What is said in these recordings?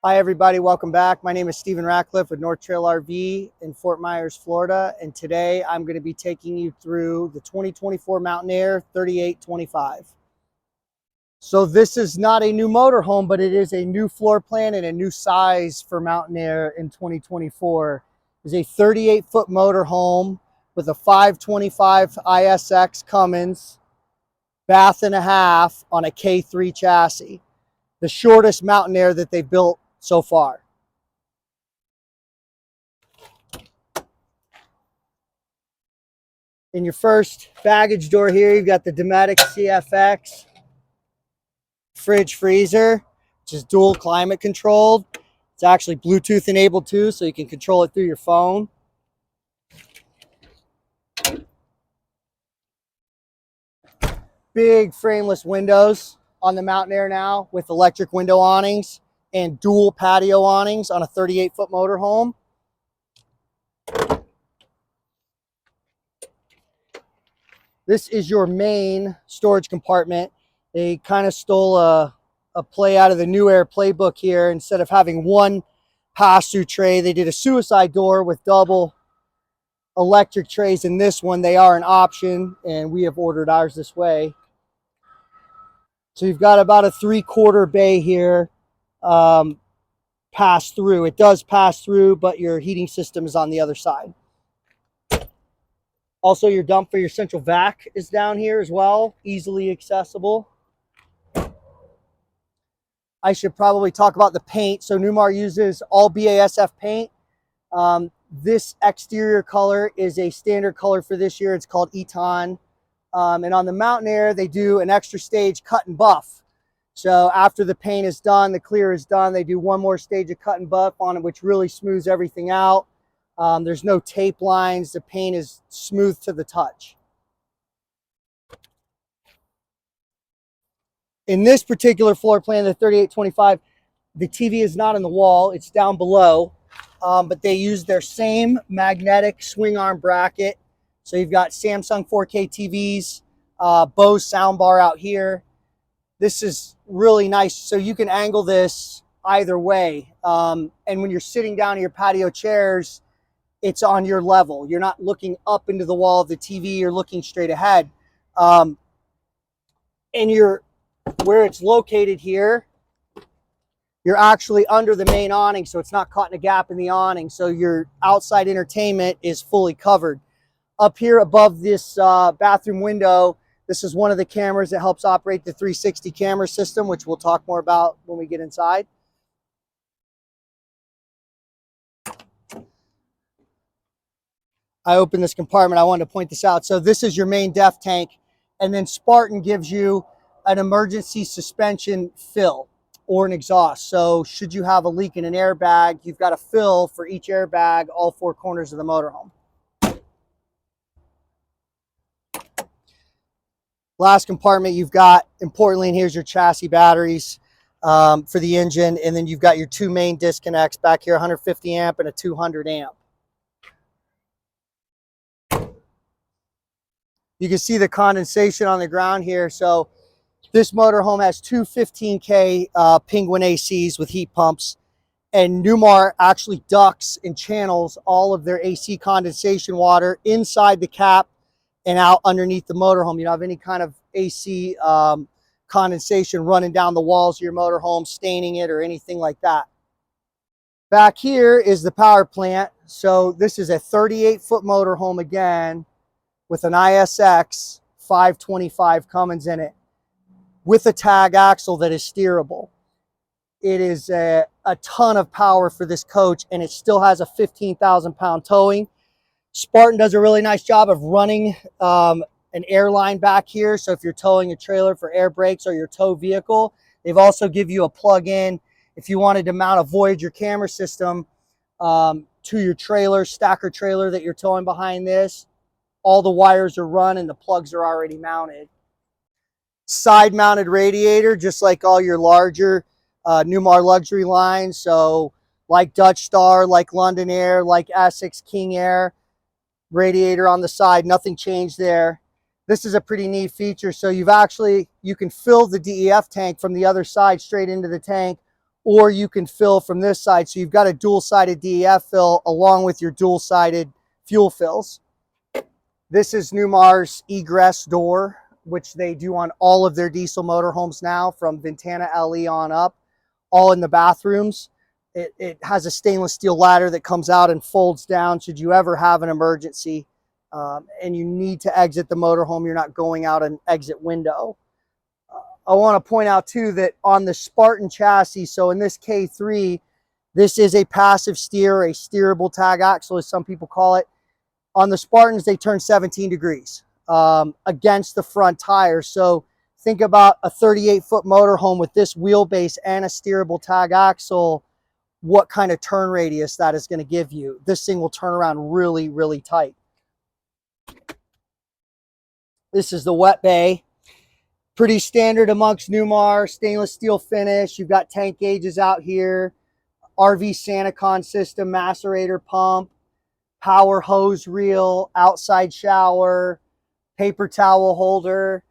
Hi everybody, welcome back. My name is Stephen Ratcliff with North Trail RV in Fort Myers, Florida, and today I'm going to be taking you through the 2024 Mountain Aire 3825. So this is not a new motorhome, but it is a new floor plan and a new size for Mountain Aire in 2024. It's a 38-foot motorhome with a 525 ISX Cummins, bath and a half on a K3 chassis. The shortest Mountain Aire that they've built so far. In your first baggage door here, you've got the Dometic CFX fridge freezer, which is dual climate controlled. It's actually Bluetooth enabled too, so you can control it through your phone. Big frameless windows on the Mountain Aire now with electric window awnings and dual patio awnings on a 38-foot motorhome. This is your main storage compartment. They kind of stole a play out of the New Aire playbook here. Instead of having one pass-through tray, they did a suicide door with double electric trays. In this one, they are an option, and we have ordered ours this way. So you've got about a 3/4 bay here. Pass through. It does pass through, but your heating system is on the other side. Also, your dump for your central vac is down here as well, easily accessible. I should probably talk about the paint. So Newmar uses all BASF paint. This exterior color is a standard color for this year. It's called Eton. And on the Mountain Aire, they do an extra stage cut and buff. So after the paint is done, the clear is done, they do one more stage of cut and buff on it, which really smooths everything out. There's no tape lines. The paint is smooth to the touch. In this particular floor plan, the 3825, the TV is not in the wall. It's down below. But they use their same magnetic swing arm bracket. So you've got Samsung 4K TVs, Bose soundbar out here. This is really nice. So you can angle this either way. And when you're sitting down in your patio chairs, it's on your level. You're not looking up into the wall of the TV. You're looking straight ahead. And where it's located here, you're actually under the main awning, so it's not caught in a gap in the awning. So your outside entertainment is fully covered. Up here above this bathroom window, this is one of the cameras that helps operate the 360 camera system, which we'll talk more about when we get inside. I opened this compartment. I wanted to point this out. So this is your main DEF tank, and then Spartan gives you an emergency suspension fill or an exhaust. So should you have a leak in an airbag, you've got a fill for each airbag, all four corners of the motorhome. Last compartment you've got, importantly, and here's your chassis batteries for the engine, and then you've got your two main disconnects back here, 150 amp and a 200 amp. You can see the condensation on the ground here. So this motorhome has two 15K Penguin ACs with heat pumps, and Newmar actually ducts and channels all of their AC condensation water inside the cap and out underneath the motorhome. You don't have any kind of AC condensation running down the walls of your motorhome, staining it or anything like that. Back here is the power plant. So this is a 38-foot motorhome again with an ISX 525 Cummins in it with a tag axle that is steerable. It is a ton of power for this coach, and it still has a 15,000-pound towing. Spartan does a really nice job of running an airline back here. So if you're towing a trailer for air brakes or your tow vehicle, they've also give you a plug-in if you wanted to mount a Voyager camera system to your trailer, stacker trailer that you're towing behind this. All the wires are run and the plugs are already mounted. Side mounted radiator, just like all your larger Newmar luxury lines. So like Dutch Star, like London Aire, like Essex King Air. Radiator on the side, nothing changed there. This is a pretty neat feature. So you can fill the DEF tank from the other side straight into the tank, or you can fill from this side. So you've got a dual-sided DEF fill along with your dual-sided fuel fills. This is Newmar's egress door, which they do on all of their diesel motorhomes now, from Ventana LE on up, all in the bathrooms. It has a stainless steel ladder that comes out and folds down should you ever have an emergency and you need to exit the motorhome. You're not going out an exit window. I want to point out too that on the Spartan chassis, so in this K3, this is a passive steer, a steerable tag axle as some people call it. On the Spartans, they turn 17 degrees against the front tire. So think about a 38-foot motorhome with this wheelbase and a steerable tag axle, what kind of turn radius that is going to give you. This thing will turn around really, really tight. This is the wet bay. Pretty standard amongst Newmar, stainless steel finish. You've got tank gauges out here, RV SantaCon system, macerator pump, power hose reel, outside shower, paper towel holder.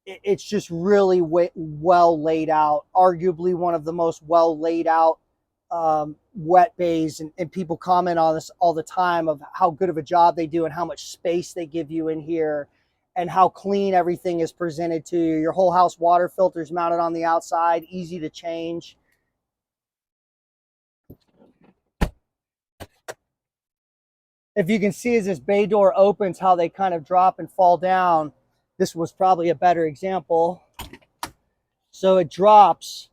It's just really well laid out. Arguably one of the most well laid out wet bays, and people comment on this all the time of how good of a job they do and how much space they give you in here and how clean everything is presented to you. Your whole house water filters mounted on the outside, easy to change. If you can see as this bay door opens, how they kind of drop and fall down. This was probably a better example. So it drops,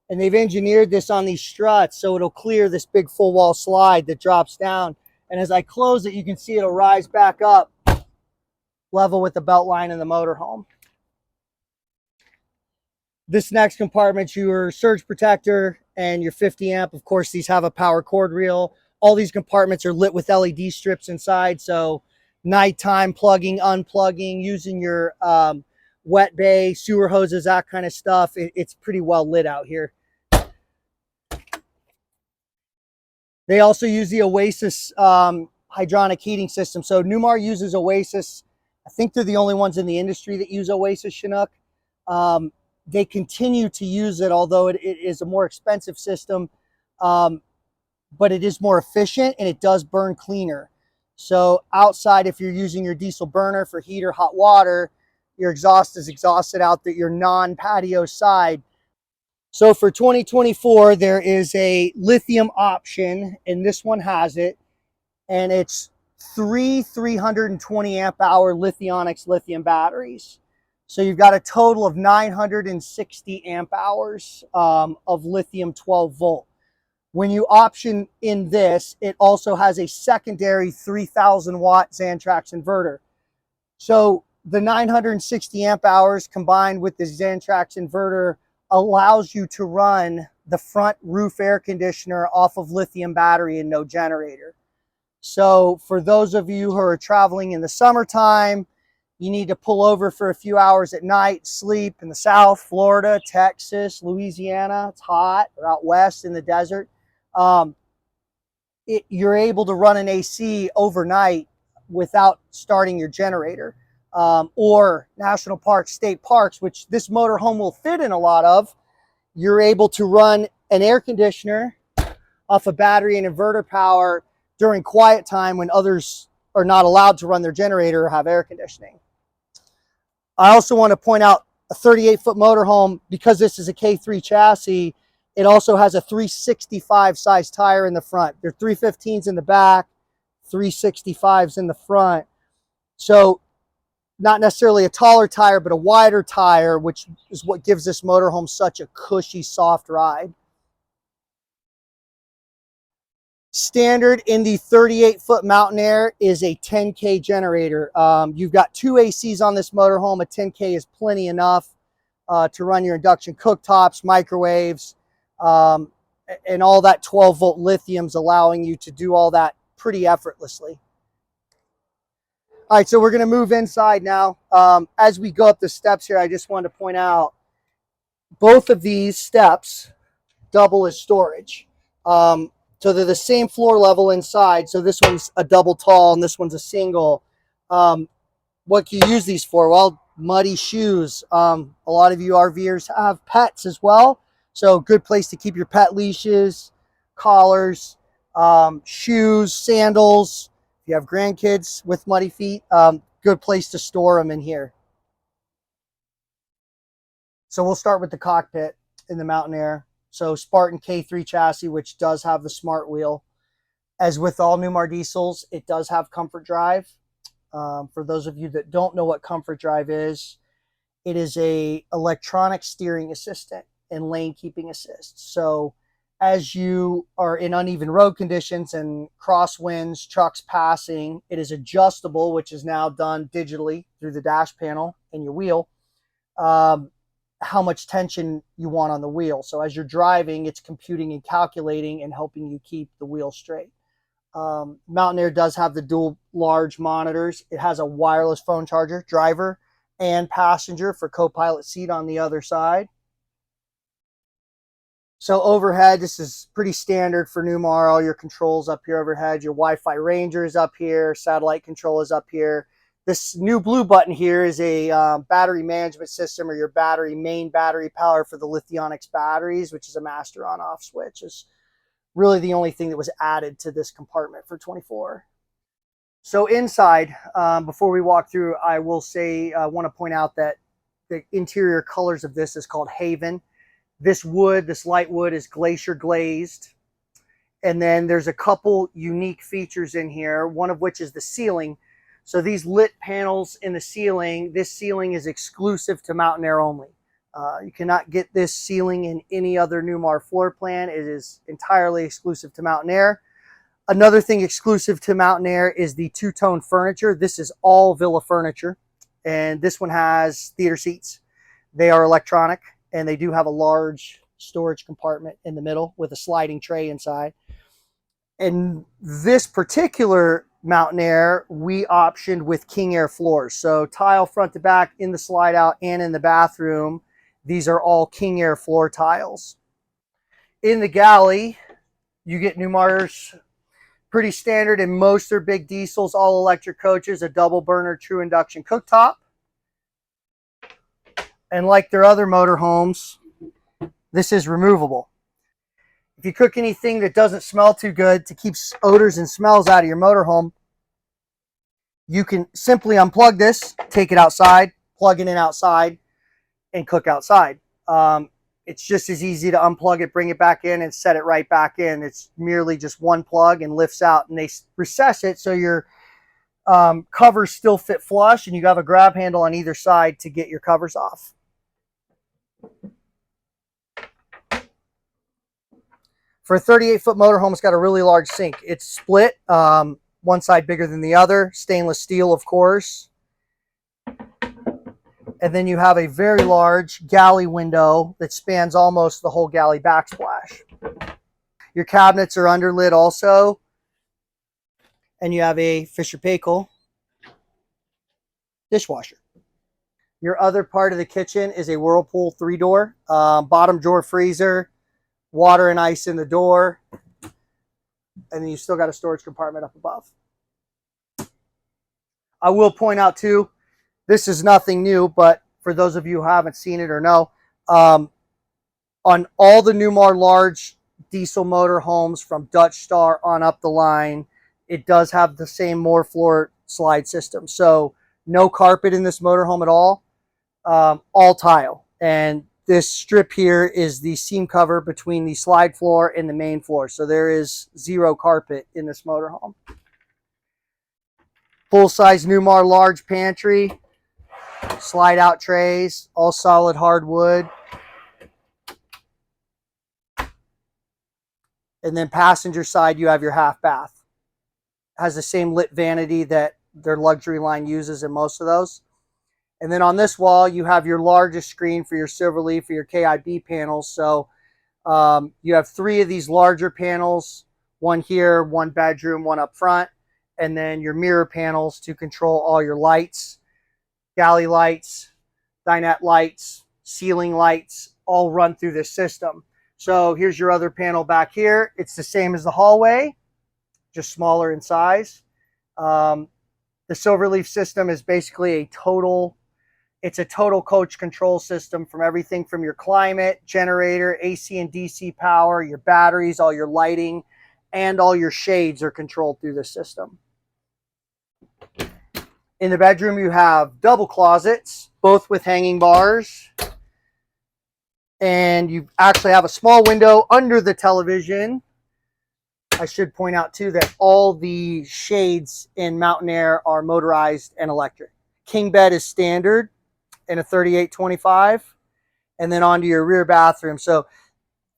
and they've engineered this on these struts so it'll clear this big full wall slide that drops down. And as I close it, you can see it'll rise back up level with the belt line in the motorhome. This next compartment's your surge protector and your 50 amp. Of course, these have a power cord reel. All these compartments are lit with LED strips inside, so nighttime plugging, unplugging, using your wet bay, sewer hoses, that kind of stuff. It's pretty well lit out here. They also use the Oasis hydronic heating system. So Newmar uses Oasis. I think they're the only ones in the industry that use Oasis Chinook. They continue to use it, although it is a more expensive system, but it is more efficient and it does burn cleaner. So outside, if you're using your diesel burner for heat or hot water, your exhaust is exhausted out your non-patio side. So for 2024, there is a lithium option, and this one has it, and it's 320 amp hour Lithionics lithium batteries. So you've got a total of 960 amp hours of lithium 12 volt. When you option in this, it also has a secondary 3000 watt Xantrax inverter. So the 960 amp hours combined with the Xantrax inverter allows you to run the front roof air conditioner off of lithium battery and no generator. So for those of you who are traveling in the summertime, you need to pull over for a few hours at night, sleep in the South, Florida, Texas, Louisiana, it's hot, or out west in the desert. You're able to run an AC overnight without starting your generator. Or national parks, state parks, which this motorhome will fit in a lot of. You're able to run an air conditioner off a battery and inverter power during quiet time when others are not allowed to run their generator or have air conditioning. I also want to point out a 38-foot motorhome, because this is a K3 chassis, it also has a 365 size tire in the front. There are 315s in the back, 365s in the front. So not necessarily a taller tire, but a wider tire, which is what gives this motorhome such a cushy, soft ride. Standard in the 38-foot Mountain Aire is a 10K generator. You've got two ACs on this motorhome. A 10K is plenty enough to run your induction cooktops, microwaves, and all that 12-volt lithium's allowing you to do all that pretty effortlessly. All right, so we're going to move inside now. As we go up the steps here, I just wanted to point out both of these steps double as storage. So they're the same floor level inside. So this one's a double tall and this one's a single. What can you use these for? Well, muddy shoes. A lot of you RVers have pets as well. So good place to keep your pet leashes, collars, shoes, sandals. If you have grandkids with muddy feet, good place to store them in here. So we'll start with the cockpit in the Mountain Aire. So Spartan K3 chassis, which does have the smart wheel. As with all Newmar diesels, it does have comfort drive. For those of you that don't know what comfort drive is, it is a electronic steering assistant and lane keeping assist. So as you are in uneven road conditions and crosswinds, trucks passing, it is adjustable, which is now done digitally through the dash panel and your wheel, how much tension you want on the wheel. So as you're driving, it's computing and calculating and helping you keep the wheel straight. Mountain Aire does have the dual large monitors. It has a wireless phone charger, driver and passenger, for co-pilot seat on the other side. So overhead, this is pretty standard for Newmar. All your controls up here overhead. Your Wi-Fi Ranger is up here. Satellite control is up here. This new blue button here is a battery management system, or your main battery power for the Lithionics batteries, which is a master on-off switch. It's really the only thing that was added to this compartment for 24. So inside, before we walk through, I will say, I want to point out that the interior colors of this is called Haven. This wood, this light wood, is glacier glazed. And then there's a couple unique features in here, one of which is the ceiling. So these lit panels in the ceiling, this ceiling is exclusive to Mountain Aire only. You cannot get this ceiling in any other Newmar floor plan. It is entirely exclusive to Mountain Aire. Another thing exclusive to Mountain Aire is the two-tone furniture. This is all Villa furniture, and this one has theater seats. They are electronic, and they do have a large storage compartment in the middle with a sliding tray inside. And this particular Mountain Aire, we optioned with King Air floors. So tile front to back in the slide out and in the bathroom. These are all King Air floor tiles. In the galley, you get Newmar's pretty standard in most their big diesels, all electric coaches, a double burner true induction cooktop. And like their other motorhomes, this is removable. If you cook anything that doesn't smell too good, to keep odors and smells out of your motorhome, you can simply unplug this, take it outside, plug it in outside, and cook outside. It's just as easy to unplug it, bring it back in, and set it right back in. It's merely just one plug and lifts out, and they recess it so your covers still fit flush, and you have a grab handle on either side to get your covers off. For a 38-foot motorhome, it's got a really large sink. It's split, one side bigger than the other, stainless steel, of course. And then you have a very large galley window that spans almost the whole galley backsplash. Your cabinets are underlit also. And you have a Fisher Paykel dishwasher. Your other part of the kitchen is a Whirlpool 3-door, bottom drawer freezer, water and ice in the door, and then you still got a storage compartment up above. I will point out too, this is nothing new, but for those of you who haven't seen it or know, on all the Newmar large diesel motor homes from Dutch Star on up the line, it does have the same Moore floor slide system. So no carpet in this motorhome at all tile. And this strip here is the seam cover between the slide floor and the main floor. So there is zero carpet in this motorhome. Full-size Newmar large pantry, slide-out trays, all solid hardwood. And then passenger side, you have your half bath. Has the same lit vanity that their luxury line uses in most of those. And then on this wall, you have your largest screen for your Silverleaf, for your KIB panels. So you have 3 of these larger panels, one here, one bedroom, one up front, and then your mirror panels to control all your lights, galley lights, dinette lights, ceiling lights, all run through this system. So here's your other panel back here. It's the same as the hallway, just smaller in size. The Silverleaf system is basically a total It's a total coach control system from everything from your climate, generator, AC and DC power, your batteries, all your lighting, and all your shades are controlled through this system. In the bedroom, you have double closets, both with hanging bars. And you actually have a small window under the television. I should point out too that all the shades in Mountain Aire are motorized and electric. King bed is standard in a 3825, and then onto your rear bathroom. So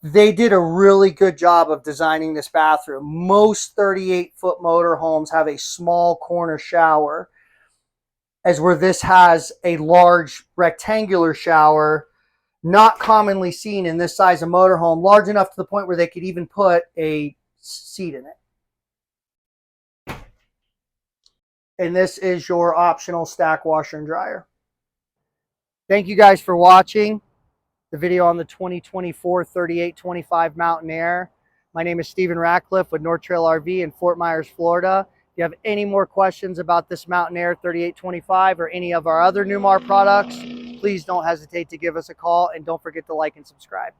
they did a really good job of designing this bathroom. Most 38-foot motorhomes have a small corner shower, as where this has a large rectangular shower, not commonly seen in this size of motorhome, large enough to the point where they could even put a seat in it. And this is your optional stack washer and dryer. Thank you guys for watching the video on the 2024 3825 Mountain Aire. My name is Stephen Ratcliff with North Trail RV in Fort Myers, Florida. If you have any more questions about this Mountain Aire 3825 or any of our other Newmar products, please don't hesitate to give us a call, and don't forget to like and subscribe.